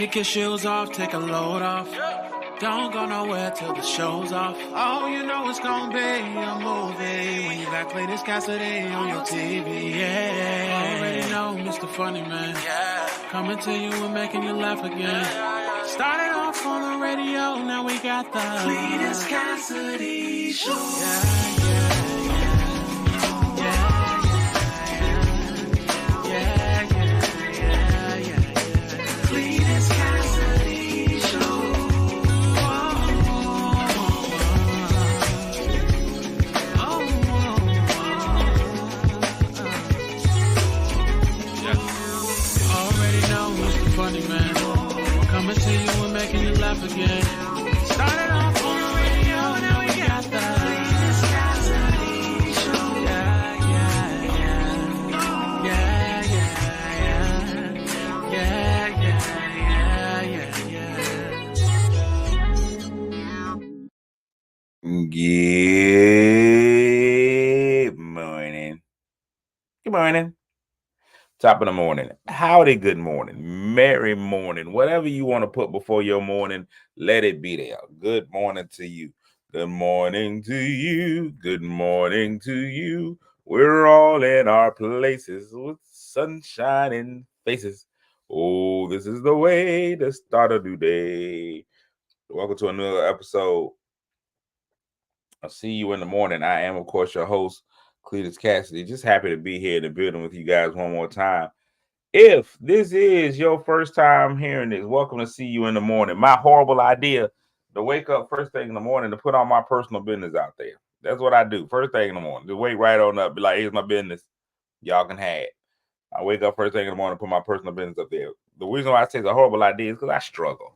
Kick your shoes off, take a load off. Don't go nowhere till the show's off. Oh, you know it's gonna be a movie when you got Cletus Cassidy on your TV. Yeah, already know Mr. Funny Man. Coming to you and making you laugh again. Started off on the radio, now we got the Cletus Cassidy Show. Cletus Cassidy Show. Already know Mr. Funny Man. Coming to you and making you laugh again. Started off on the radio, now we got the Cletus Cassidy Show. Good morning. Good morning. Top of the morning. Howdy, good morning. Merry morning. Whatever you want to put before your morning, let it be there. Good morning to you. Good morning to you. Good morning to you. We're all in our places with sunshine in faces. Oh, this is the way to start a new day. Welcome to another episode. I'll see you in the morning. I am, of course, your host, Cletus Cassidy. Just happy to be here in the building with you guys one more time. If this is your first time hearing this, welcome to See You in the Morning. My horrible idea to wake up first thing in the morning to put all my personal business out there. That's what I do. First thing in the morning. Just wake right on up. Be like, here's my business. Y'all can have it. I wake up first thing in the morning, put my personal business up there. The reason why I say it's a horrible idea is because I struggle.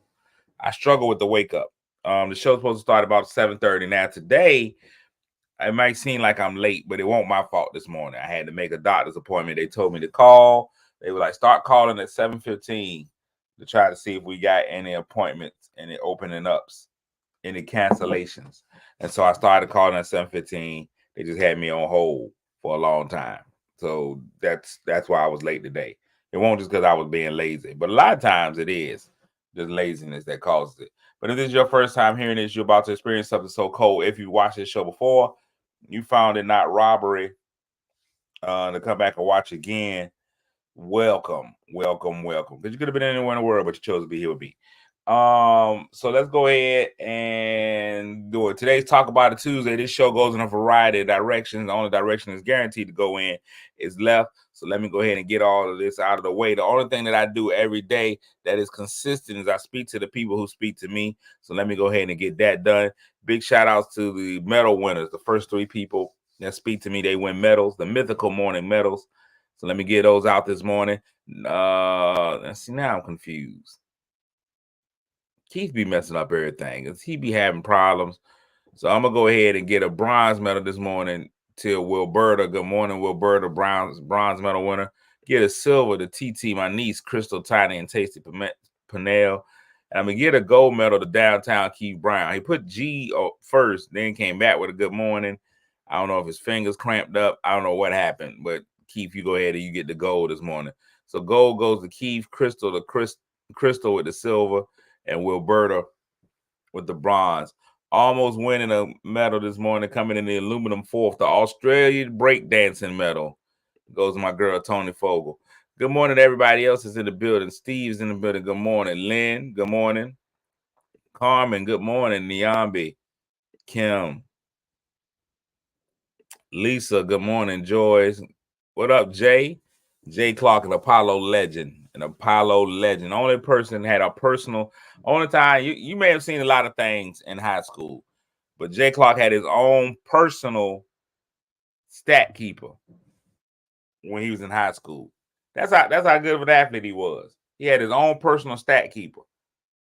I struggle with the wake up. The show's supposed to start about 7:30. Now, today, it might seem like I'm late, but it wasn't my fault this morning. I had to make a doctor's appointment. They told me to call. They were like, start calling at 7:15 to try to see if we got any appointments, any opening ups, any cancellations. And so I started calling at 7:15. They just had me on hold for a long time. So that's why I was late today. It won't just because I was being lazy, but a lot of times it is just laziness that causes it. But if this is your first time hearing this, you're about to experience something so cold. If you watched this show before, you found it not robbery to come back and watch again, welcome. Because you could have been anywhere in the world, but you chose to be here with me. So let's go ahead and do it. Today's Tacobout a Tuesday. This show goes in a variety of directions. The only direction is guaranteed to go in is left. So let me go ahead and get all of this out of the way. The only thing that I do every day that is consistent is I speak to the people who speak to me. So let me go ahead and get that done. Big shout outs to the medal winners. The first three people that speak to me, they win medals, the mythical morning medals. So let me get those out this morning. Let's see, now I'm confused. Keith be messing up everything. He be having problems. So I'm going to go ahead and get a bronze medal this morning to Wilberta. Good morning, Wilberta, bronze medal winner. Get a silver to TT, my niece, Crystal Tiny and Tasty Panel. And I'm going to get a gold medal to Downtown Keith Brown. He put G first, then came back with a good morning. I don't know if his fingers cramped up. I don't know what happened, but Keith, you go ahead and you get the gold this morning. So gold goes to Keith, Crystal to Crystal with the silver, and Wilberta with the bronze. Almost winning a medal this morning, coming in the aluminum fourth, the Australian breakdancing medal. Goes to my girl, Tony Fogel. Good morning to everybody else that's in the building. Steve's in the building. Good morning. Lynn, good morning. Carmen, good morning. Niambi, Kim, Lisa, good morning. Joyce, what up, Jay? Jay Clark, an Apollo legend. Only person had a personal, only time, you may have seen a lot of things in high school, but Jay Clark had his own personal stat keeper when he was in high school. That's how good of an athlete he was. He had his own personal stat keeper.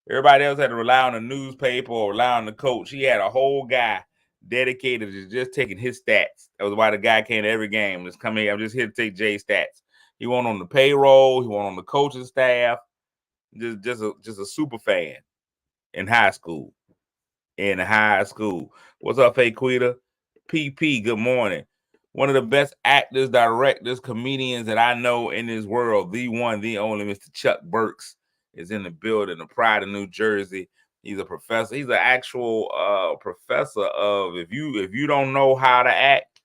Everybody else had to rely on a newspaper or rely on the coach. He had a whole guy dedicated to just taking his stats. That was why the guy came to every game. Just come here, I'm just here to take Jay's stats. He wasn't on the payroll. He wasn't on the coaching staff. Just a super fan in high school. What's up, Faquita? PP, good morning. One of the best actors, directors, comedians that I know in this world, the one, the only Mr. Chuck Burks is in the building. The pride of New Jersey. He's a professor. He's an actual professor of if you don't know how to act,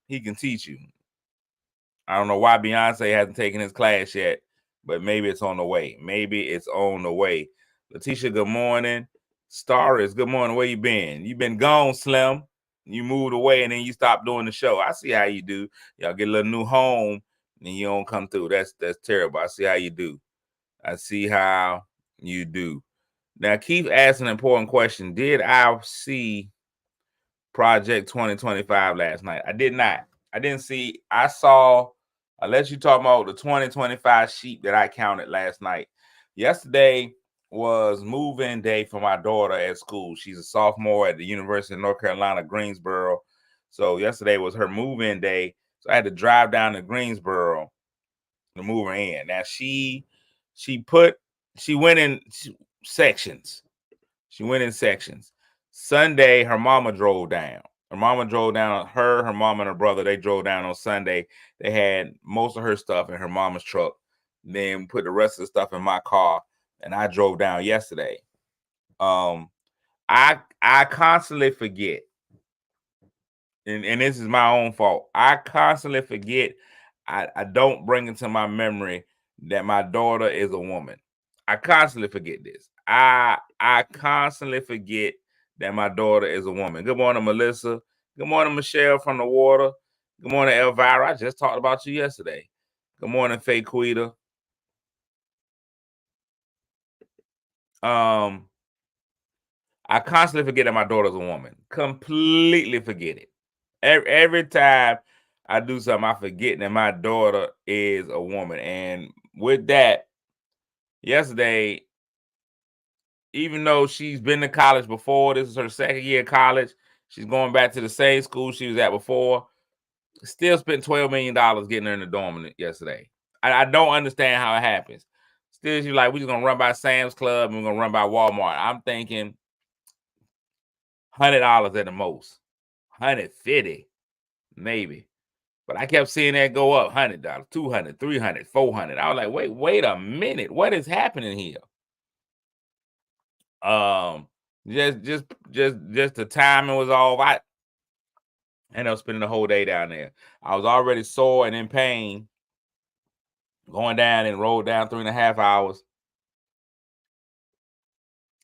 he can teach you. I don't know why Beyonce hasn't taken his class yet, but maybe it's on the way. Maybe it's on the way. Letitia, good morning. Starris, good morning. Where you been? You been gone, Slim. You moved away and then you stopped doing the show. I see how you do. Y'all get a little new home and you don't come through. That's terrible. I see how you do. I see how you do. Now, Keith asked an important question. Did I see Project 2025 last night? I did not. I didn't see. I saw, unless you talk about the 2025 sheep that I counted last night. Yesterday was move-in day for my daughter at school. She's a sophomore at the University of North Carolina, Greensboro. So yesterday was her move-in day. So I had to drive down to Greensboro to move her in. Now she went in sections. She went in sections. Sunday, her mama drove down. Her mama drove down. Her mama and her brother, they drove down on Sunday. They had most of her stuff in her mama's truck. Then put the rest of the stuff in my car, and I drove down yesterday. I constantly forget, and this is my own fault. I constantly forget. I don't bring into my memory that my daughter is a woman. I constantly forget this. I constantly forget that my daughter is a woman. Good morning, Melissa. Good morning, Michelle from the water. Good morning, Elvira. I just talked about you yesterday. Good morning, Faye Quita. I constantly forget that my daughter's a woman. Completely forget it. Every time I do something, I forget that my daughter is a woman. And with that, yesterday, even though she's been to college before, this is her second year of college. She's going back to the same school she was at before. Still spent $12 million getting her in the dorm yesterday. I don't understand how it happens. Still, she's like, we're just going to run by Sam's Club and we're going to run by Walmart. I'm thinking $100 at the most. $150, maybe. But I kept seeing that go up, $100, $200, $300, $400. I was like, wait a minute. What is happening here? Just the timing was off. I ended up spending the whole day down there. I was already sore and in pain going down and rolled down 3.5 hours.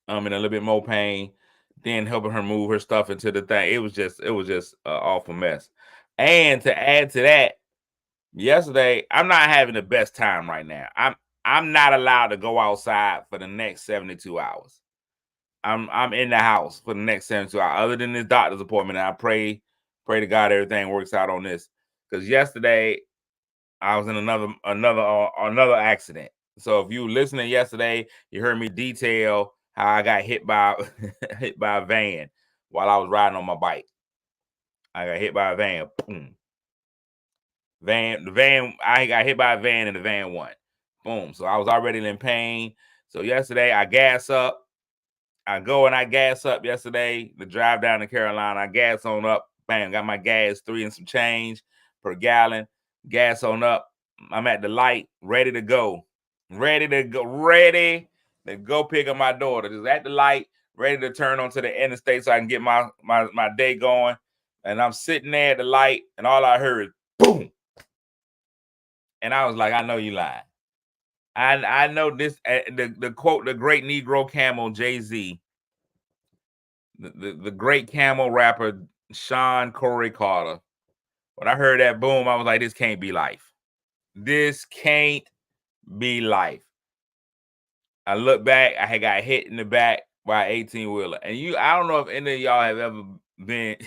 In a little bit more pain, then helping her move her stuff into the thing. It was just an awful mess. And to add to that, yesterday, I'm not having the best time right now. I'm not allowed to go outside for the next 72 hours. I'm in the house for the next 72 hours, other than this doctor's appointment. And I pray to God everything works out on this. Because yesterday I was in another accident. So if you listening yesterday, you heard me detail how I got hit by hit by a van while I was riding on my bike. I got hit by a van. Boom. I got hit by a van and the van won. Boom. So I was already in pain. So yesterday I gas up. I go and I gas up yesterday to drive down to Carolina. I gas on up. Bam, got my gas 3 and some change per gallon. Gas on up. I'm at the light, ready to go. Ready to go pick up my daughter. Just at the light, ready to turn onto the interstate so I can get my day going. And I'm sitting there at the light, and all I heard is boom. And I was like, I know you lying. I know this. The quote, the great Negro Camel Jay-Z, the great camel rapper Sean Corey Carter. When I heard that boom, I was like, this can't be life. This can't be life. I look back, I had got hit in the back by an 18-wheeler. And I don't know if any of y'all have ever been.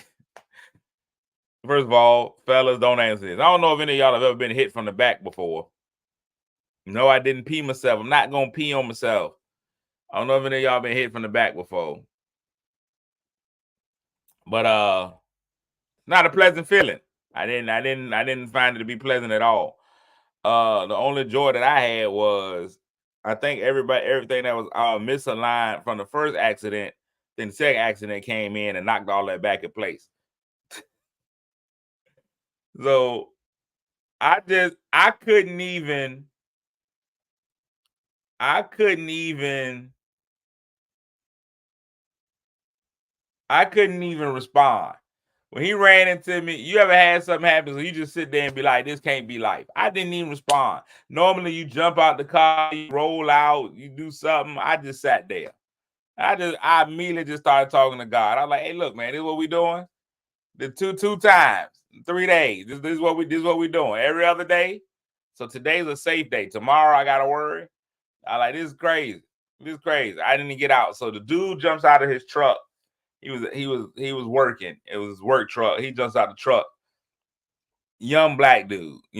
First of all, fellas, don't answer this. I don't know if any of y'all have ever been hit from the back before. No, I didn't pee myself. I'm not gonna pee on myself. I don't know if any of y'all been hit from the back before. But not a pleasant feeling. I didn't find it to be pleasant at all. The only joy that I had was I think everything that was misaligned from the first accident, then the second accident came in and knocked all that back in place. So I couldn't even I couldn't even respond. When he ran into me, you ever had something happen so you just sit there and be like, this can't be life. I didn't even respond. Normally you jump out the car, you roll out, you do something. I just sat there. I immediately just started talking to God. I was like, hey, look, man, this is what we doing. The two times, 3 days. This is what we doing. Every other day. So today's a safe day. Tomorrow I gotta worry. I like, this is crazy. This is crazy. I didn't get out. So the dude jumps out of his truck. He was working. It was his work truck. He jumps out the truck. Young black dude. He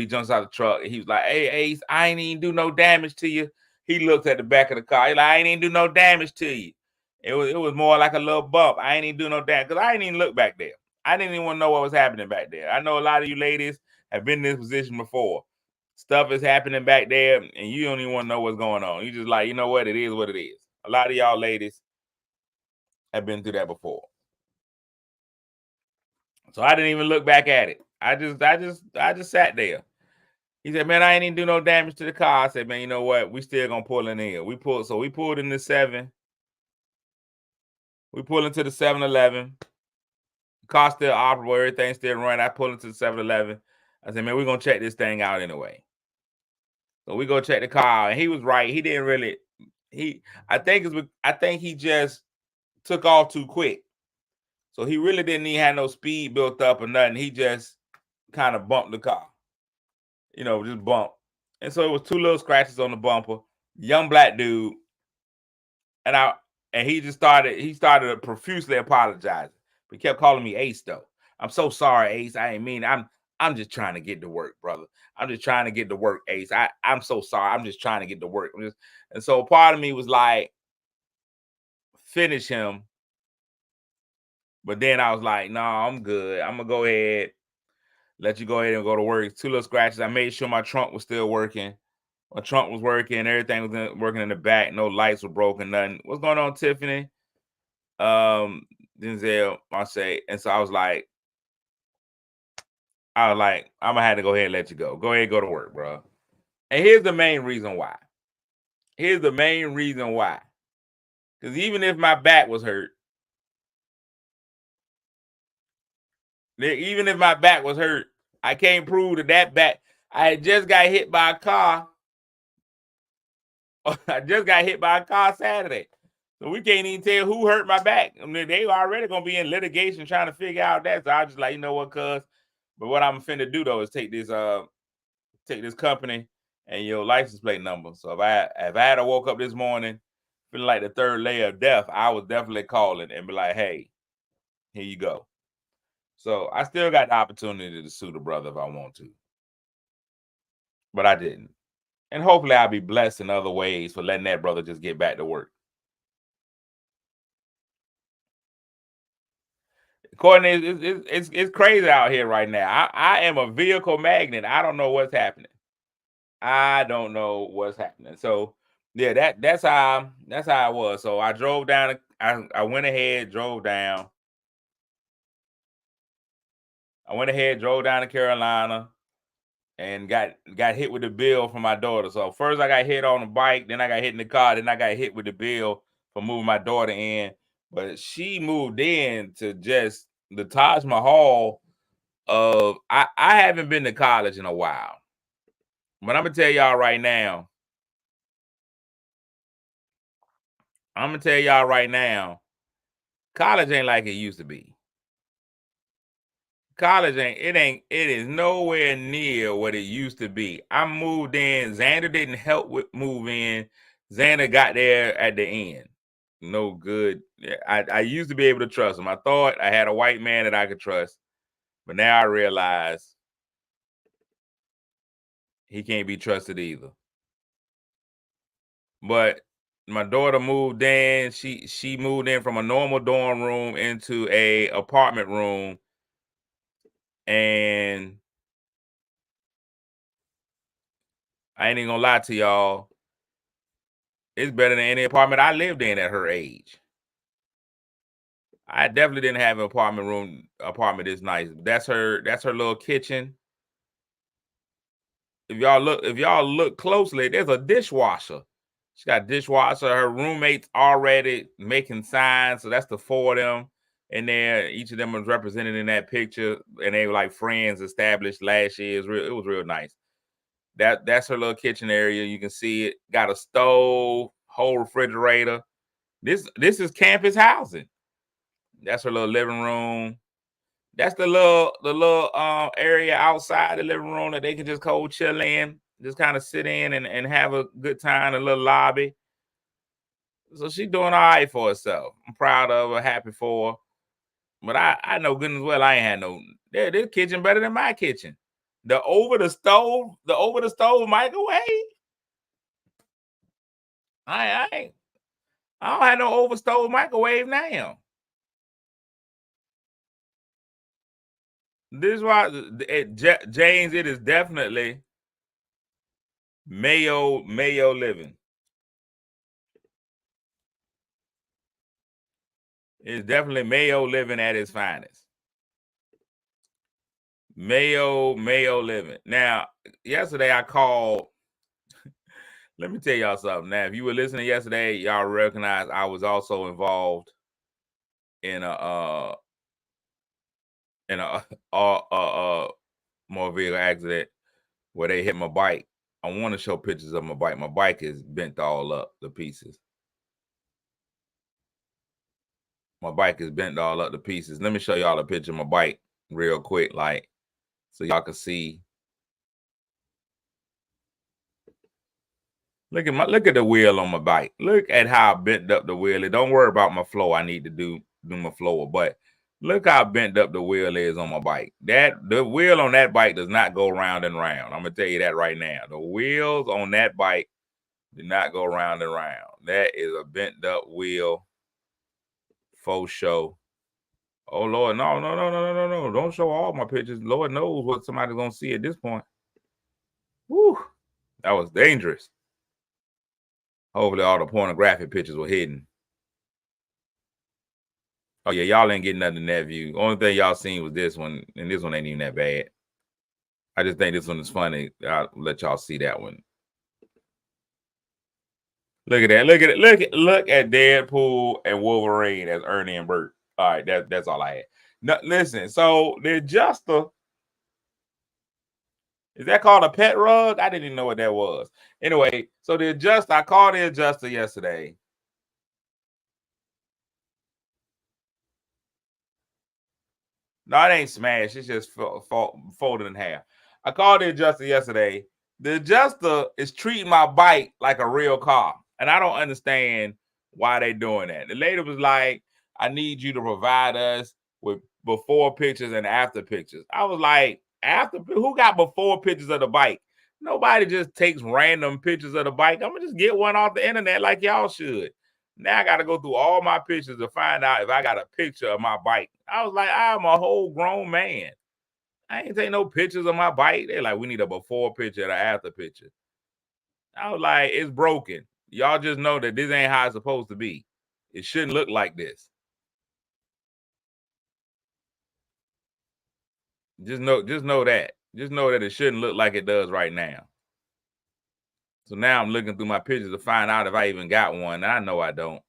jumps out the truck. And he was like, hey, Ace, I ain't even do no damage to you. He looked at the back of the car. He like, I ain't even do no damage to you. It was more like a little bump. I ain't even do no damage because I ain't even look back there. I didn't even want to know what was happening back there. I know a lot of you ladies have been in this position before. Stuff is happening back there, and you don't even want to know what's going on. You just like, you know what? It is what it is. A lot of y'all ladies have been through that before. So I didn't even look back at it. I just sat there. He said, man, I ain't even do no damage to the car. I said, man, you know what? We still gonna pull in here. We pulled in the 7. We pulled into the 7-Eleven. Car still operable, everything still running. I pulled into the 7-Eleven. I said, man, we're gonna check this thing out anyway. So we go check the car, and he was right. He didn't really. I think he just took off too quick. So he really didn't even have no speed built up or nothing. He just kind of bumped the car. Just bumped. And so it was 2 little scratches on the bumper. Young black dude, and he started profusely apologizing. He kept calling me Ace though. I'm so sorry, Ace. I ain't mean. I'm just trying to get to work, brother. I'm just trying to get to work, Ace. I'm so sorry. I'm just trying to get to work. And so part of me was like, finish him. But then I was like, no, I'm good. I'm gonna go ahead, let you go ahead and go to work. 2 little scratches. I made sure my trunk was still working. My trunk was working. Everything was working in the back. No lights were broken. Nothing. What's going on, Tiffany? Denzel, Marseille. And so I was like, I'm gonna have to go ahead and let you go. Go ahead and go to work, bro. And here's the main reason why. Because even if my back was hurt, I can't prove that back. I had just got hit by a car. I just got hit by a car Saturday. So we can't even tell who hurt my back. I mean, they already gonna be in litigation trying to figure out that. So I was just like, you know what, cuz. But what I'm finna do though is take this company and your license plate number. So if I had woke up this morning feeling like the 3rd layer of death, I was definitely calling and be like, hey, here you go. So I still got the opportunity to sue the brother if I want to. But I didn't. And hopefully I'll be blessed in other ways for letting that brother just get back to work. Courtney, it's crazy out here right now. I am a vehicle magnet. I don't know what's happening. So yeah, that's how I was. So I drove down. I went ahead, drove down. Drove down to Carolina, and got hit with the bill from my daughter. So first I got hit on the bike, then I got hit in the car, then I got hit with the bill for moving my daughter in. But she moved in to just the Taj Mahal of I haven't been to college in a while. But I'm gonna tell y'all right now. College ain't like it used to be. College it is nowhere near what it used to be. I moved in. Xander didn't help with move in. Xander got there at the end. No good. I used to be able to trust him. I thought I had a white man that I could trust, but now I realize he can't be trusted either. But my daughter moved in. She moved in from a normal dorm room into a apartment room, and I ain't even gonna lie to y'all. It's better than any apartment I lived in at her age. I definitely didn't have an apartment this nice. That's her little kitchen. if y'all look closely, there's a dishwasher. She got a dishwasher. Her roommates already making signs, so that's the four of them. And there, each of them was represented in that picture, and they were like friends established last year. It was real nice. That's her little kitchen area. You can see it. Got a stove, whole refrigerator. This is campus housing. That's her little living room. That's the little area outside the living room that they can just cold chill in, just kind of sit in and have a good time, a little lobby. So she's doing all right for herself. I'm proud of her, happy for her. But I know good and well I ain't had no this kitchen better than my kitchen. The over the stove microwave. I don't have no over stove microwave now. This is why James, it is definitely Mayo living. It's definitely Mayo living at its finest. Mayo living. Now, yesterday I called. Let me tell y'all something. Now, if you were listening yesterday, y'all recognize I was also involved in a motor vehicle accident where they hit my bike. I want to show pictures of my bike. My bike is bent all up to pieces. My bike is bent all up to pieces. Let me show y'all a picture of my bike real quick, like, so y'all can see. Look at the wheel on my bike. Look at how bent up the wheel is. Don't worry about my flow. I need to do my floor, but look how bent up the wheel is on my bike. The wheel on that bike does not go round and round. I'm gonna tell you that right now. The wheels on that bike do not go round and round. That is a bent up wheel. Faux show. Oh Lord, no. Don't show all my pictures. Lord knows what somebody's gonna see at this point. Whew. That was dangerous. Hopefully all the pornographic pictures were hidden. Oh yeah, y'all ain't getting nothing in that view. Only thing y'all seen was this one, and this one ain't even that bad. I just think this one is funny. I'll let y'all see that one. Look at that. Look at Deadpool and Wolverine as Ernie and Bert. All right, that's all I had. No, listen, so the adjuster, is that called a pet rug? I didn't even know what that was. Anyway, so the adjuster, I called the adjuster yesterday. No, it ain't smashed. It's just folded in half. I called the adjuster yesterday. The adjuster is treating my bike like a real car, and I don't understand why they doing that. The lady was like, "I need you to provide us with before pictures and after pictures." I was like, "After? Who got before pictures of the bike? Nobody just takes random pictures of the bike. I'm gonna just get one off the internet like y'all should." Now I got to go through all my pictures to find out if I got a picture of my bike. I was like, I'm a whole grown man. I ain't take no pictures of my bike. They're like, we need a before picture and an after picture. I was like, it's broken. Y'all just know that this ain't how it's supposed to be. It shouldn't look like this. Just know that. Just know that it shouldn't look like it does right now. So now I'm looking through my pictures to find out if I even got one. I know I don't.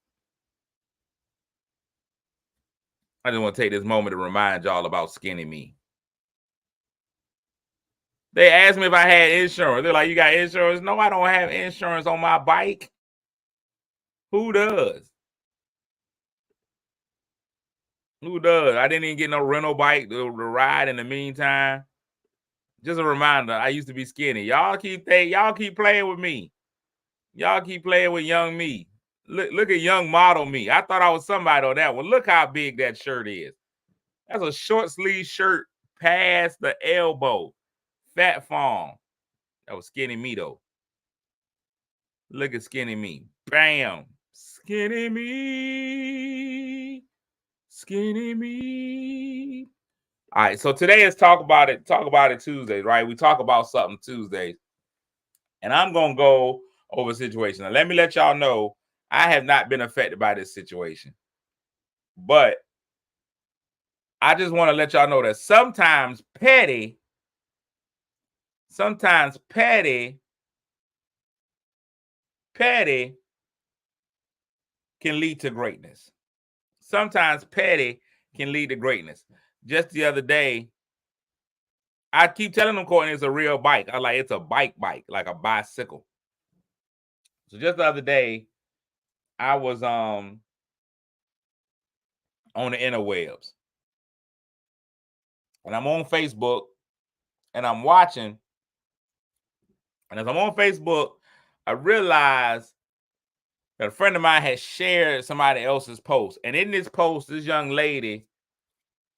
I just want to take this moment to remind y'all about skinny me. They asked me if I had insurance. They're like, you got insurance? No, I don't have insurance on my bike. Who does? Who does? I didn't even get no rental bike to ride in the meantime. Just a reminder, I used to be skinny. Y'all keep playing with me. Y'all keep playing with young me. Look at young model me. I thought I was somebody on that one. Look how big that shirt is. That's a short sleeve shirt past the elbow. Fat Farm. That was skinny me though. Look at skinny me. Bam. Skinny me. Skinny me. All right. So today is Talk About It Tuesdays, right? We talk about something Tuesdays. And I'm going to go over a situation. Now, let me let y'all know I have not been affected by this situation. But I just want to let y'all know that sometimes petty sometimes petty can lead to greatness. Sometimes petty can lead to greatness. Just the other day, I keep telling them, Courtney, it's a real bike. I like, it's a bike, like a bicycle. So just the other day, I was on the interwebs, and I'm on Facebook, and I'm watching, and as I'm on Facebook, I realized that a friend of mine had shared somebody else's post, and in this post, this young lady,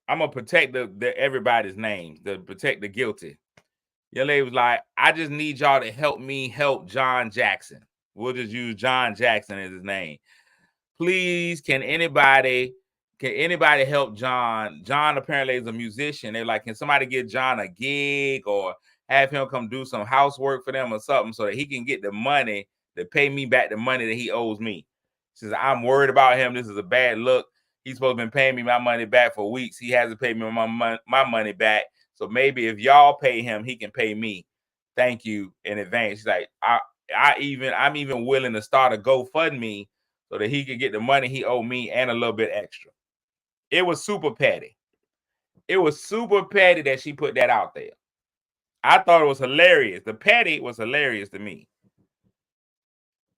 I'm gonna protect everybody's names, to protect the guilty. Your lady was like, I just need y'all to help me help John Jackson. We'll just use John Jackson as his name. Please, can anybody help John? John apparently is a musician. They're like, can somebody get John a gig or have him come do some housework for them or something so that he can get the money to pay me back the money that he owes me? She says, I'm worried about him. This is a bad look. He's supposed to be paying me my money back for weeks. He hasn't paid me my money back. So maybe if y'all pay him, he can pay me. Thank you in advance. She's like, I'm even willing to start a GoFundMe so that he could get the money he owed me and a little bit extra. It was super petty. It was super petty that she put that out there. I thought it was hilarious. The petty was hilarious to me.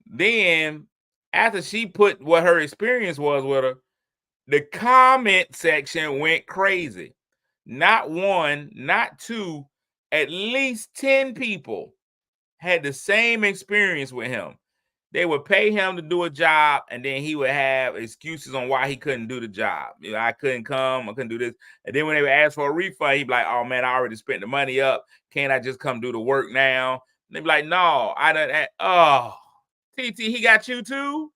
Then, after she put what her experience was with her, the comment section went crazy. Not one, not two, at least 10 people had the same experience with him. They would pay him to do a job, and then he would have excuses on why he couldn't do the job. You know, I couldn't come, I couldn't do this. And then when they would ask for a refund, he'd be like, oh man, I already spent the money up. Can't I just come do the work now? And they'd be like, no, I don't. Oh, TT, he got you too?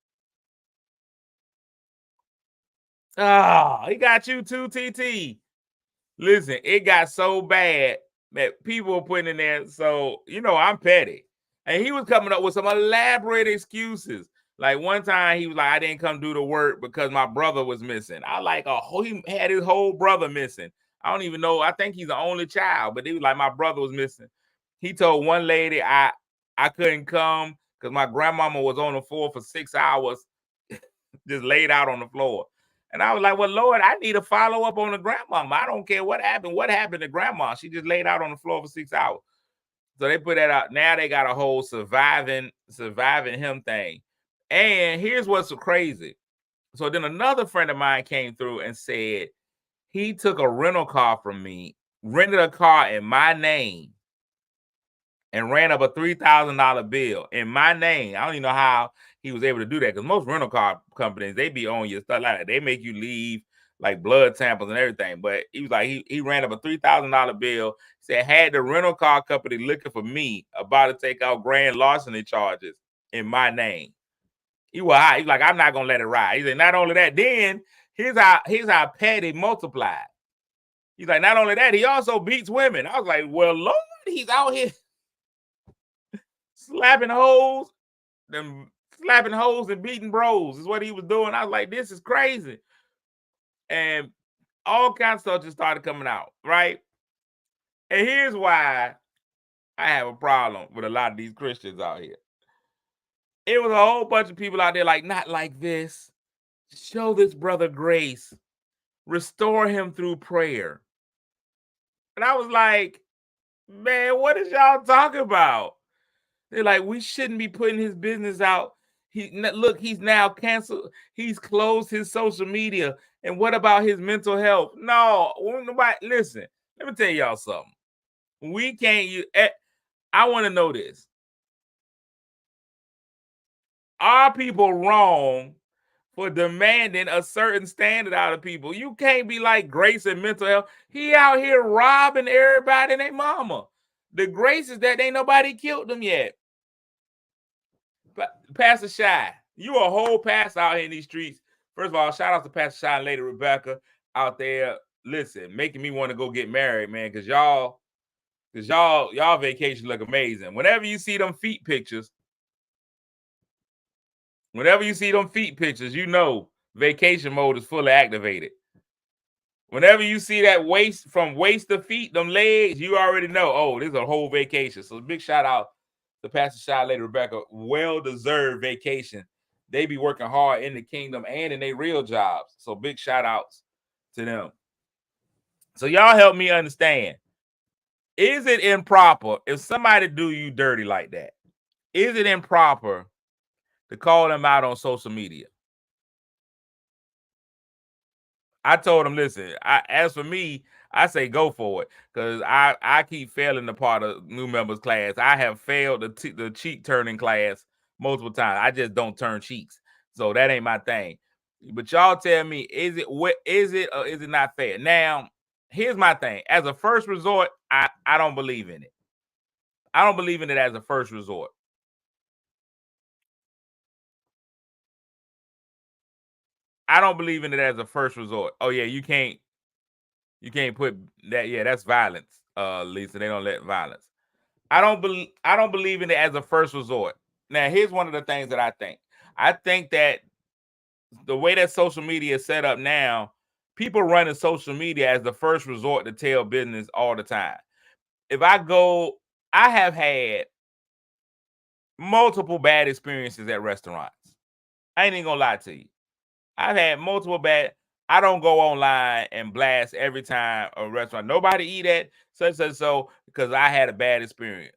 Oh, he got you too, TT. Listen, it got so bad that people were putting in there. So, you know, I'm petty. And he was coming up with some elaborate excuses. Like one time he was like, I didn't come do the work because my brother was missing. I like, he had his whole brother missing. I don't even know. I think he's the only child, but he was like, my brother was missing. He told one lady I couldn't come because my grandmama was on the floor for 6 hours, just laid out on the floor. And I was like, well, Lord, I need a follow-up on the grandmama. I don't care what happened. What happened to grandma? She just laid out on the floor for 6 hours. So they put that out. Now they got a whole surviving him thing. And here's what's so crazy. So then another friend of mine came through and said he took a rental car from me, rented a car in my name, and ran up a $3,000 bill in my name. I don't even know how he was able to do that, because most rental car companies, they be on your stuff like that. They make you leave like blood samples and everything. But he was like, he ran up a $3,000 bill, said had the rental car company looking for me, about to take out grand larceny charges in my name. He was high. He's like, I'm not gonna let it ride. He said, not only that, then here's how petty multiplied. He's like, not only that, he also beats women. I was like, well, Lord, he's out here slapping hoes and beating bros is what he was doing. I was like, this is crazy. And all kinds of stuff just started coming out, right? And here's why I have a problem with a lot of these Christians out here. It was a whole bunch of people out there like, not like this. Show this brother grace. Restore him through prayer. And I was like, man, what is y'all talking about? They're like, we shouldn't be putting his business out. He's now canceled. He's closed his social media. And what about his mental health? No, nobody. Listen, let me tell y'all something. We can't use. I want to know this. Are people wrong for demanding a certain standard out of people? You can't be like Grace and mental health. He out here robbing everybody and their mama. The grace is that ain't nobody killed them yet. Pastor Shy, you a whole pastor out here in these streets. First of all, shout out to Pastor Shy and Lady Rebecca out there. Listen, making me want to go get married, man, because y'all vacation look amazing. Whenever you see them feet pictures, you know vacation mode is fully activated. Whenever you see that waist from waist to feet, them legs, you already know, oh, this is a whole vacation. So big shout out to Pastor Shy, Lady Rebecca. Well-deserved vacation. They be working hard in the kingdom and in their real jobs. So big shout outs to them. So y'all help me understand. Is it improper if somebody do you dirty like that? Is it improper to call them out on social media? I told him, listen, as for me, I say go for it because I keep failing the part of new members class. I have failed the cheek turning class multiple times. I just don't turn cheeks, so that ain't my thing. But y'all tell me, is it what is it or is it not fair? Now, here's my thing. As a first resort, I don't believe in it. I don't believe in it as a first resort. I don't believe in it as a first resort. Oh yeah, you can't put that. Yeah, that's violence, Lisa. They don't let violence. I don't believe in it as a first resort. Now, here's one of the things that I think. I think that the way that social media is set up now, people running social media as the first resort to tell business all the time. If I go, I have had multiple bad experiences at restaurants. I ain't even gonna lie to you. I've had multiple bad. I don't go online and blast every time a restaurant. Nobody eat at such and so because I had a bad experience.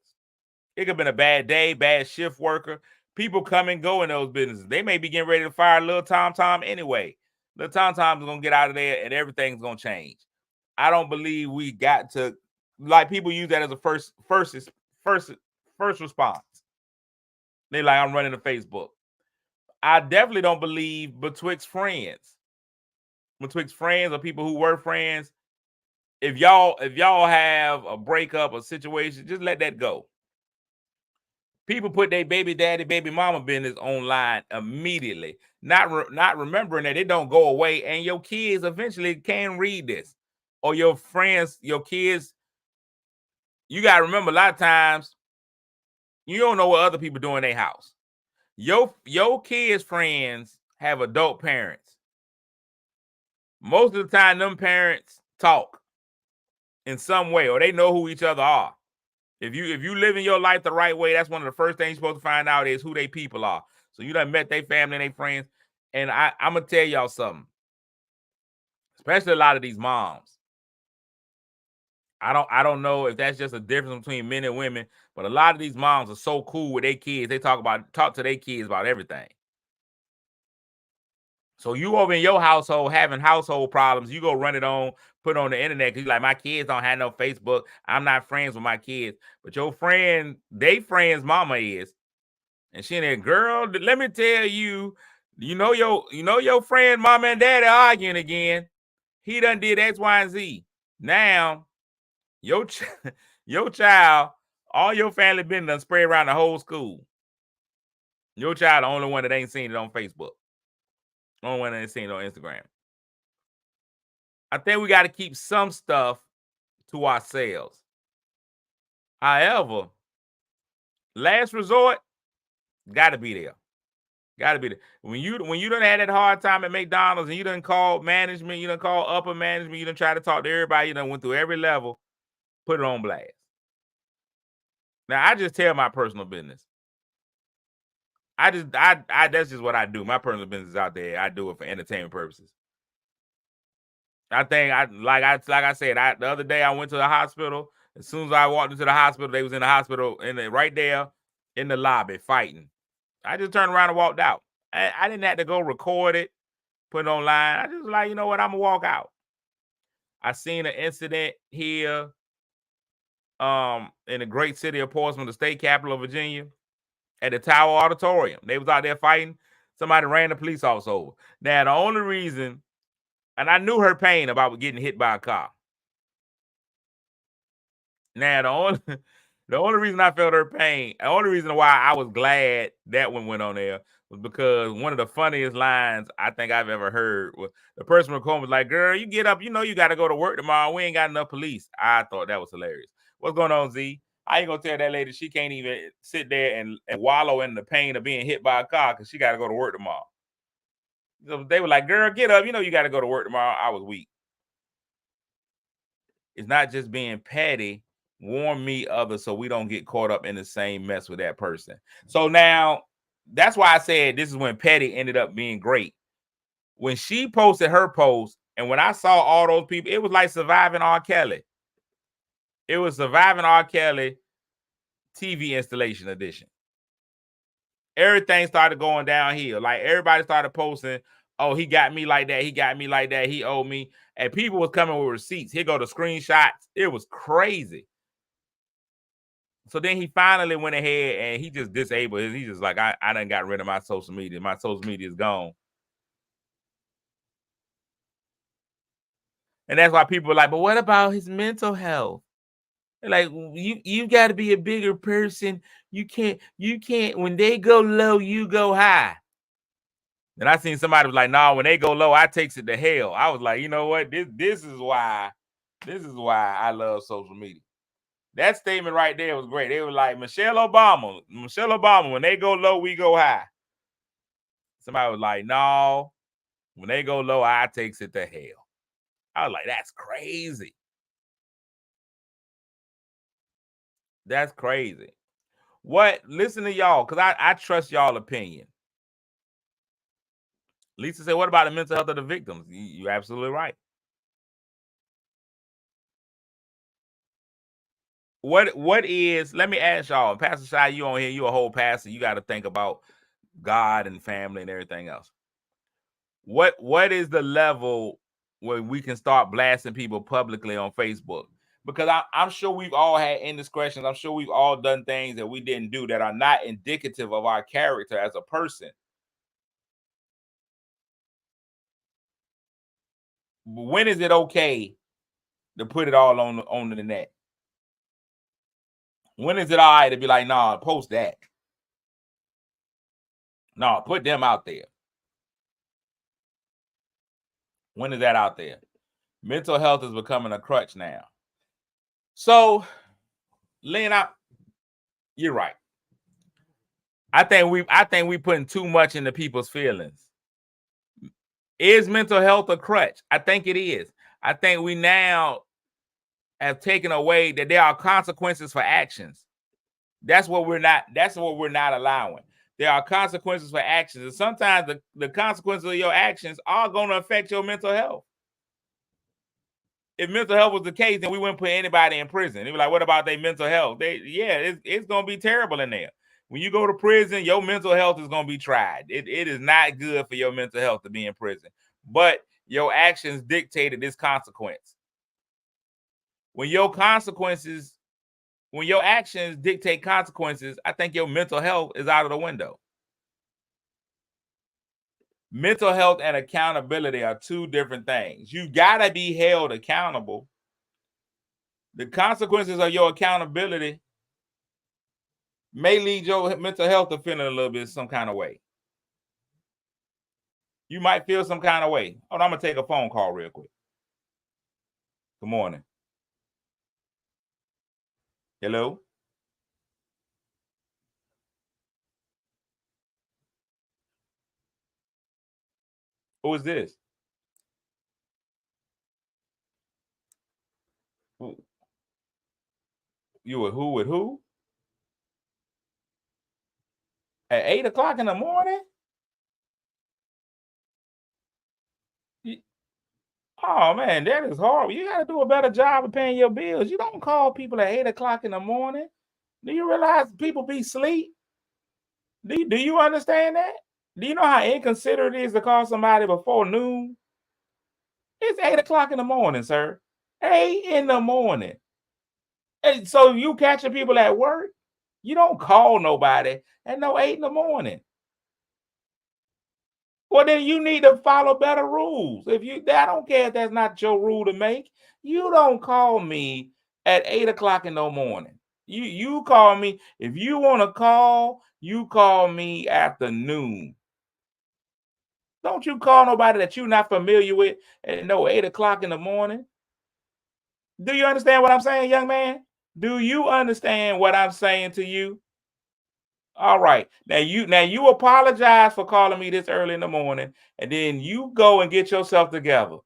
It could have been a bad day, bad shift worker. People come and go in those businesses. They may be getting ready to fire Lil Tom Tom anyway. Lil Tom Tom's gonna get out of there and everything's gonna change. I don't believe we got to like people use that as a first response. They like I'm running to Facebook. I definitely don't believe betwixt friends or people who were friends. If y'all have a breakup or situation, just let that go. People put their baby daddy, baby mama business online immediately, not remembering that it don't go away, and your kids eventually can read this, or your friends, your kids. You gotta remember, a lot of times you don't know what other people do in their house. Your kids' friends have adult parents. Most of the time, them parents talk in some way, or they know who each other are. If you living your life the right way, that's one of the first things you're supposed to find out is who they people are. So you done met their family and their friends. And I'm gonna tell y'all something, especially a lot of these moms. I don't know if that's just a difference between men and women, but a lot of these moms are so cool with their kids. They talk to their kids about everything. So you over in your household having household problems, you go run it on, put it on the internet because you like, my kids don't have no Facebook. I'm not friends with my kids. But your friend, they friend's mama is. And she in there, girl, let me tell you, you know your friend, mama and daddy arguing again. He done did X, Y, and Z. Now, your your child, all your family been done spread around the whole school. Your child, the only one that ain't seen it on Facebook. The only one that ain't seen it on Instagram. I think we got to keep some stuff to ourselves. However, last resort, got to be there. Got to be there. When you done had that hard time at McDonald's and you done call management, you done call upper management, you done try to talk to everybody, you done went through every level, put it on blast. Now I just tell my personal business. That's just what I do. My personal business is out there. I do it for entertainment purposes. I think like I said, the other day I went to the hospital. As soon as I walked into the hospital, they was in the hospital right there in the lobby fighting. I just turned around and walked out. I didn't have to go record it, put it online. I just like, you know what, I'm gonna walk out. I seen an incident here in the great city of Portsmouth, the state capital of Virginia, at the Tower Auditorium. They was out there fighting. Somebody ran the police officer over. Now, the only reason, and I knew her pain about getting hit by a car. Now, the only reason I felt her pain, the only reason why I was glad that one went on there was because one of the funniest lines I think I've ever heard was the person from home was like, "Girl, you get up, you know you got to go to work tomorrow. We ain't got enough police." I thought that was hilarious. What's going on, Z? I ain't gonna tell that lady she can't even sit there and wallow in the pain of being hit by a car because she got to go to work tomorrow. So they were like, "Girl, get up. You know you got to go to work tomorrow." I was weak. It's not just being petty. Warn me others so we don't get caught up in the same mess with that person. So now that's why I said this is when petty ended up being great. When she posted her post, and when I saw all those people, it was like Surviving R. Kelly. It was Surviving R. Kelly TV installation edition. Everything started going downhill. Like everybody started posting, oh, he got me like that. He got me like that. He owed me. And people was coming with receipts. Here go the screenshots. It was crazy. So then he finally went ahead and he just disabled it. He just like, I done got rid of my social media. My social media is gone. And that's why people are like, but what about his mental health? Like, you got to be a bigger person. You can't, when they go low, you go high. And I seen somebody was like, nah, when they go low, I takes it to hell. I was like, you know what? This is why I love social media. That statement right there was great. They were like, Michelle Obama, when they go low, we go high. Somebody was like, no, when they go low, I takes it to hell. I was like, that's crazy. That's crazy. Listen to y'all, because I trust y'all opinion. Lisa said, what about the mental health of the victims? You're absolutely right. What is, let me ask y'all, Pastor Shai, you on here, you a whole pastor, you got to think about God and family and everything else. What is the level where we can start blasting people publicly on Facebook? Because I'm sure we've all had indiscretions. I'm sure we've all done things that we didn't do that are not indicative of our character as a person. When is it okay to put it all on the net? When is it all right to be like, nah, post that? No, put them out there. When is that out there? Mental health is becoming a crutch now. So, Lynn, you're right. I think we putting too much into people's feelings. Is mental health a crutch? I think it is. I think we now have taken away that there are consequences for actions. That's what we're not allowing. There are consequences for actions. And sometimes the consequences of your actions are going to affect your mental health. If mental health was the case, then we wouldn't put anybody in prison. They were like, what about their mental health? It's going to be terrible in there. When you go to prison, your mental health is going to be tried. It is not good for your mental health to be in prison. But your actions dictated this consequence. When your actions dictate consequences, I think your mental health is out of the window. Mental health and accountability are two different things. You got to be held accountable. The consequences of your accountability may lead your mental health to feeling a little bit some kind of way. You might feel some kind of way. Hold on, I'm going to take a phone call real quick. Good morning. Hello? Who is this? You with who with who? At 8 o'clock in the morning? Oh, man, that is horrible. You got to do a better job of paying your bills. You don't call people at 8 o'clock in the morning. Do you realize people be asleep? Do you understand that? Do you know how inconsiderate it is to call somebody before noon? It's 8 o'clock in the morning, sir. 8 in the morning. And so you catching people at work? You don't call nobody at no 8 in the morning. Well, then you need to follow better rules. I don't care if that's not your rule to make. You don't call me at 8 o'clock in the morning. You call me. If you want to call, you call me after noon. Don't you call nobody that you're not familiar with at 8 o'clock in the morning. Do you understand what I'm saying, young man? Do you understand what I'm saying to you? All right. Now you apologize for calling me this early in the morning, and then you go and get yourself together.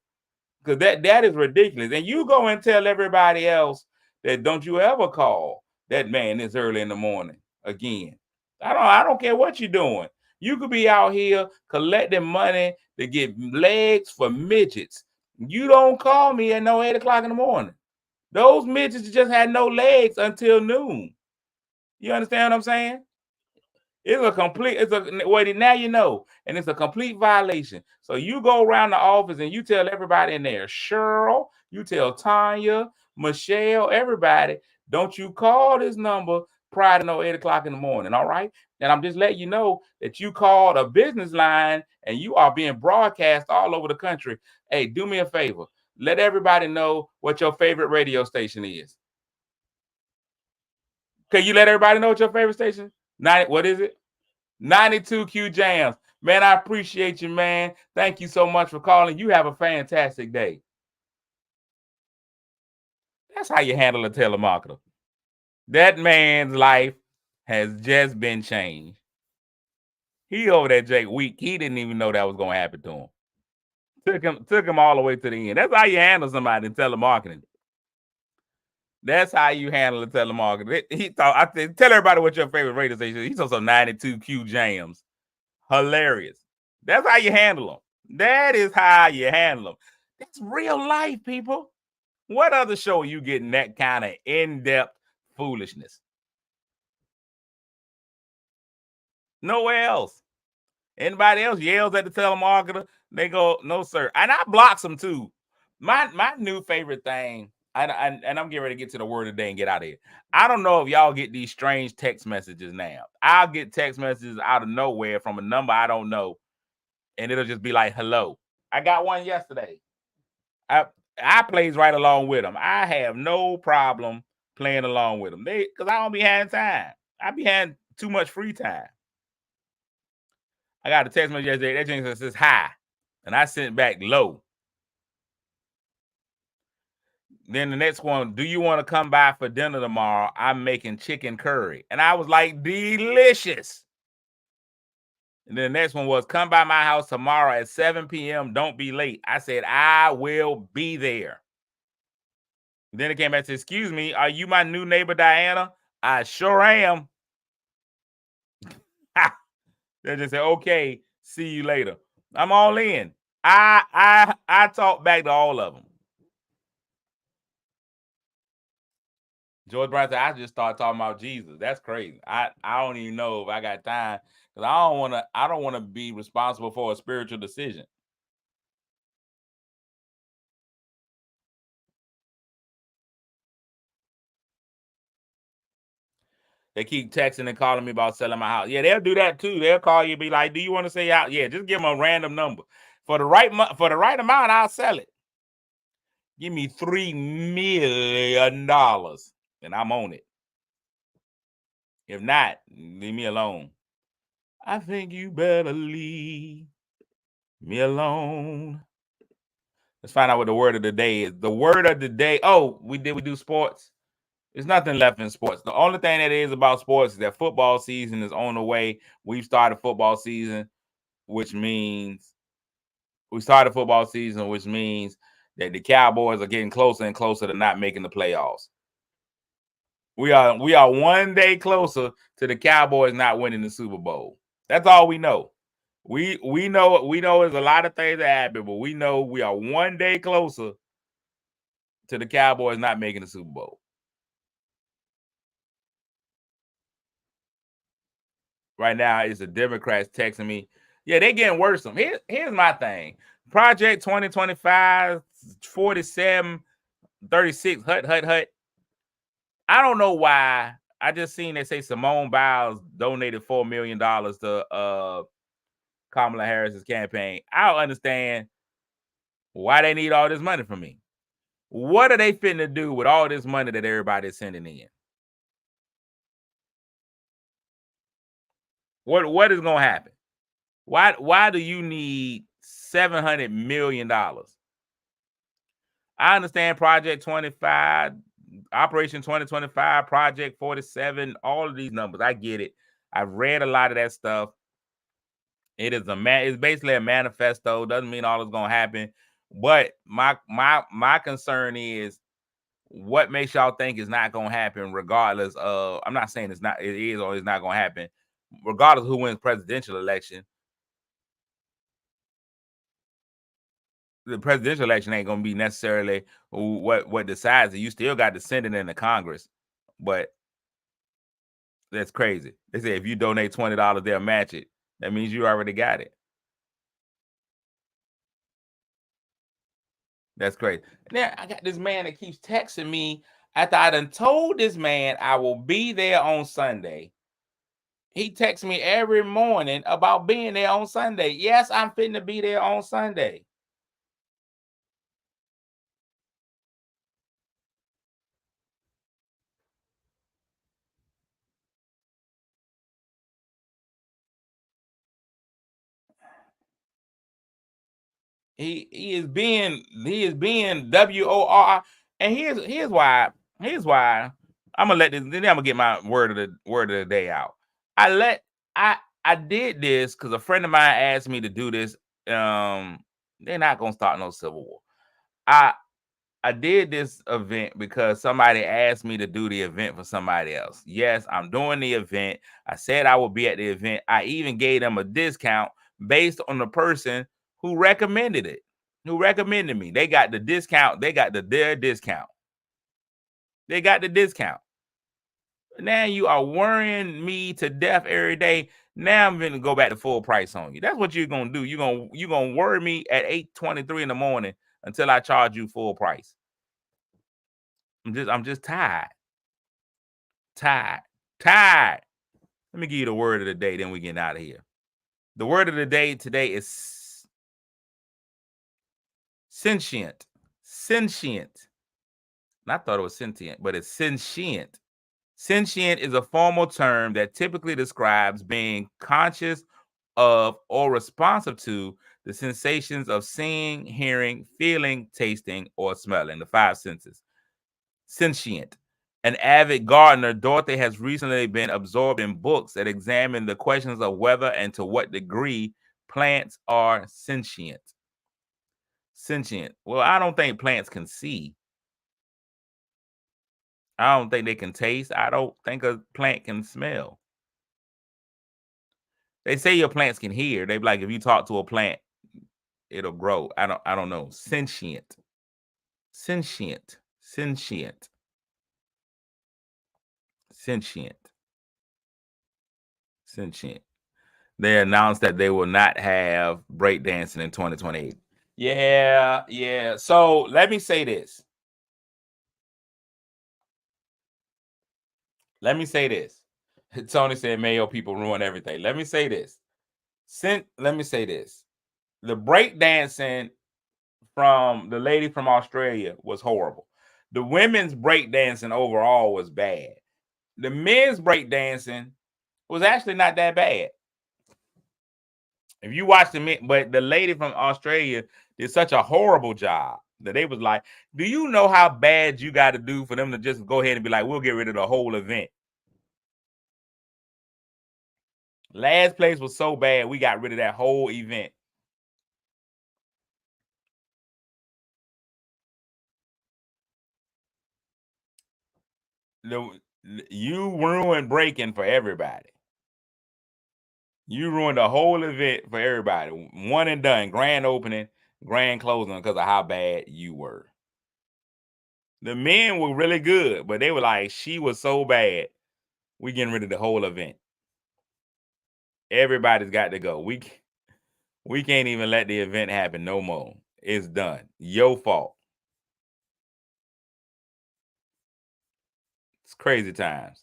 Because that is ridiculous. And you go and tell everybody else that don't you ever call that man this early in the morning again. I don't care what you're doing. You could be out here collecting money to get legs for midgets. You don't call me at no 8 o'clock in the morning. Those midgets just had no legs until noon. You understand what I'm saying? Now you know, and it's a complete violation. So you go around the office and you tell everybody in there, Cheryl, you tell Tanya, Michelle, everybody, don't you call this number prior to no 8 o'clock in the morning, all right? And I'm just letting you know that you called a business line and you are being broadcast all over the country. Hey, do me a favor. Let everybody know what your favorite radio station is. Can you let everybody know what your favorite station? What is it? 92Q Jams. Man, I appreciate you, man. Thank you so much for calling. You have a fantastic day. That's how you handle a telemarketer. That man's life has just been changed. He over there, Jake Week. He didn't even know that was going to happen to him. Took him all the way to the end. That's how you handle somebody in telemarketing. That's how you handle a telemarketer. Tell everybody what your favorite radio station is. He saw some 92Q Jams. Hilarious. That's how you handle them. That is how you handle them. That's real life, people. What other show are you getting that kind of in-depth foolishness? Nowhere else. Anybody else yells at the telemarketer, they go, no, sir. And I blocks them too. My new favorite thing, and I'm getting ready to get to the word of the day and get out of here. I don't know if y'all get these strange text messages now. I'll get text messages out of nowhere from a number I don't know, and it'll just be like, hello. I got one yesterday. I plays right along with them. I have no problem playing along with them. Because I don't be having time. I be having too much free time. I got a text message yesterday. That thing says hi. And I sent back low. Then the next one, do you want to come by for dinner tomorrow? I'm making chicken curry. And I was like, delicious. And then the next one was, come by my house tomorrow at 7 p.m. Don't be late. I said, I will be there. Then it came back and said, excuse me, are you my new neighbor, Diana? I sure am. They just said, okay, see you later. I'm all in. I talk back to all of them. George Brown said, I just started talking about Jesus. That's crazy. I don't even know if I got time because I don't want to be responsible for a spiritual decision. They keep texting and calling me about selling my house. Yeah, they'll do that too. They'll call you and be like, do you want to sell your house? Yeah, just give them a random number. For the right amount, I'll sell it. Give me $3 million and I'm on it. If not, leave me alone. I think you better leave me alone. Let's find out what the word of the day is. The word of the day. Oh, we do sports? There's nothing left in sports. The only thing that is about sports is that football season is on the way. We've started football season, which means that the Cowboys are getting closer and closer to not making the playoffs. We are one day closer to the Cowboys not winning the Super Bowl. That's all we know. We know there's a lot of things that happen, but we know we are one day closer to the Cowboys not making the Super Bowl. Right now, it's the Democrats texting me. Yeah, they're getting worse. Here's my thing. Project 2025, 47, 36, hut. I don't know why. I just seen they say Simone Biles donated $4 million to Kamala Harris's campaign. I don't understand why they need all this money from me. What are they finna do with all this money that everybody's sending in? What is gonna happen? Why do you need $700 million? I understand Project 25, Operation 2025, Project 47, all of these numbers. I get it. I've read a lot of that stuff. It's basically a manifesto. Doesn't mean all is gonna happen. But my concern is what makes y'all think is not gonna happen, regardless of. I'm not saying it is or it's not gonna happen, regardless of who wins presidential election. The presidential election ain't gonna be necessarily what decides it. You still got the Senate and the Congress, but that's crazy. They say if you donate $20, they'll match it. That means you already got it. That's crazy. Now I got this man that keeps texting me after I done told this man I will be there on Sunday. He texts me every morning about being there on Sunday. Yes, I'm fitting to be there on Sunday. He is being WOR. And here's why I'm gonna let this. Then I'm gonna get my word of the day out. I did this because a friend of mine asked me to do this. They're not gonna start no civil war. I did this event because somebody asked me to do the event for somebody else. Yes, I'm doing the event. I said I would be at the event. I even gave them a discount based on the person who recommended it, who recommended me. They got the discount. They got their discount. They got the discount. Now you are worrying me to death every day. Now I'm gonna go back to full price on you. That's what you're gonna do. You're gonna worry me at 8:23 in the morning until I charge you full price. I'm just tired. Tired. Tired. Let me give you the word of the day, then we get out of here. The word of the day today is sentient. Sentient. And I thought it was sentient, but it's sentient. Sentient is a formal term that typically describes being conscious of or responsive to the sensations of seeing, hearing, feeling, tasting, or smelling, the five senses. Sentient. An avid gardener, Dorothy has recently been absorbed in books that examine the questions of whether and to what degree plants are sentient. Sentient. Well, I don't think plants can see. I don't think they can taste. I don't think a plant can smell. They say your plants can hear. They be like, if you talk to a plant, it'll grow. I don't know. Sentient. Sentient. Sentient. Sentient. Sentient. They announced that they will not have breakdancing in 2028. Yeah, yeah. So let me say this. Let me say this. Tony said Mayo people ruin everything. Let me say this. Let me say this. The breakdancing from the lady from Australia was horrible. The women's breakdancing overall was bad. The men's breakdancing was actually not that bad. If you watch the men, but the lady from Australia did such a horrible job that they was like, do you know how bad you got to do for them to just go ahead and be like, we'll get rid of the whole event? Last place was so bad, we got rid of that whole event. You ruined breaking for everybody. You ruined the whole event for everybody. One and done. Grand opening, grand closing because of how bad you were. The men were really good, but they were like, she was so bad. We getting rid of the whole event. Everybody's got to go. We can't even let the event happen no more. It's done. Your fault. It's crazy times.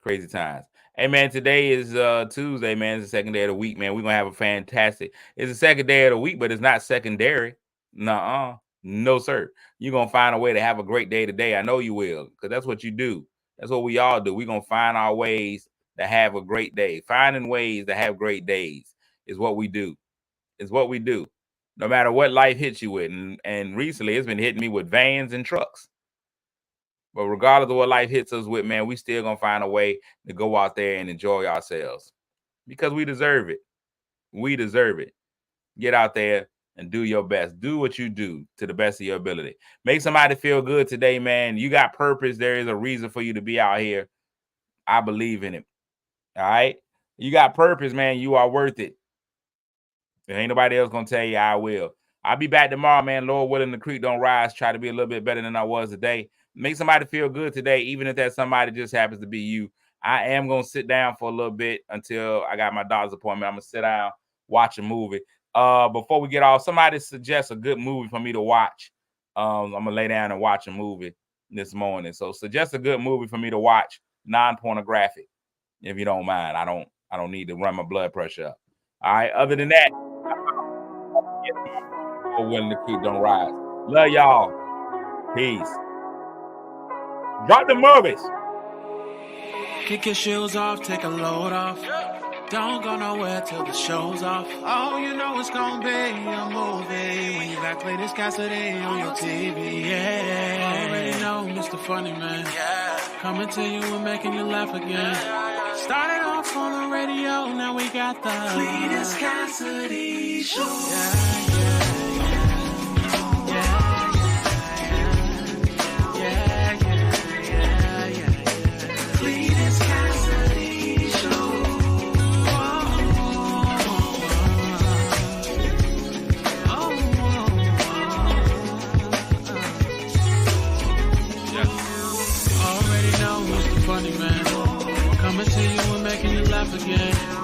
Crazy times. Hey man, today is Tuesday, man. It's the second day of the week, man. We're gonna have a fantastic. It's the second day of the week, but it's not secondary. Nuh-uh. No, sir. You're gonna find a way to have a great day today. I know you will, because that's what you do. That's what we all do. We're gonna find our ways to have a great day. Finding ways to have great days is what we do. It's what we do. No matter what life hits you with. And recently it's been hitting me with vans and trucks. But regardless of what life hits us with, man, we still gonna find a way to go out there and enjoy ourselves because we deserve it. We deserve it. Get out there, and do your best. Do what you do to the best of your ability. Make somebody feel good today, man. You got purpose. There is a reason for you to be out here. I believe in it. All right? You got purpose, man. You are worth it. There ain't nobody else going to tell you I will. I'll be back tomorrow, man. Lord willing, the creek don't rise. Try to be a little bit better than I was today. Make somebody feel good today, even if that somebody just happens to be you. I am going to sit down for a little bit until I got my doctor's appointment. I'm going to sit down, watch a movie. Before we get off, somebody suggest a good movie for me to watch. I'm going to lay down and watch a movie this morning. So suggest a good movie for me to watch, non-pornographic, if you don't mind. I don't need to run my blood pressure up. All right. Other than that, when the creek don't rise. Love y'all. Peace. Drop the movies. Kick your shoes off, take a load off. Don't go nowhere till the show's off. Oh, you know it's gonna be a movie when you got Clayton's Cassidy on your TV. Yeah, already know Mr. Funny Man. Coming to you and making you laugh again. Started off on the radio, now we got the Clayton's Cassidy Show. Funny Man, coming to you and making you laugh again.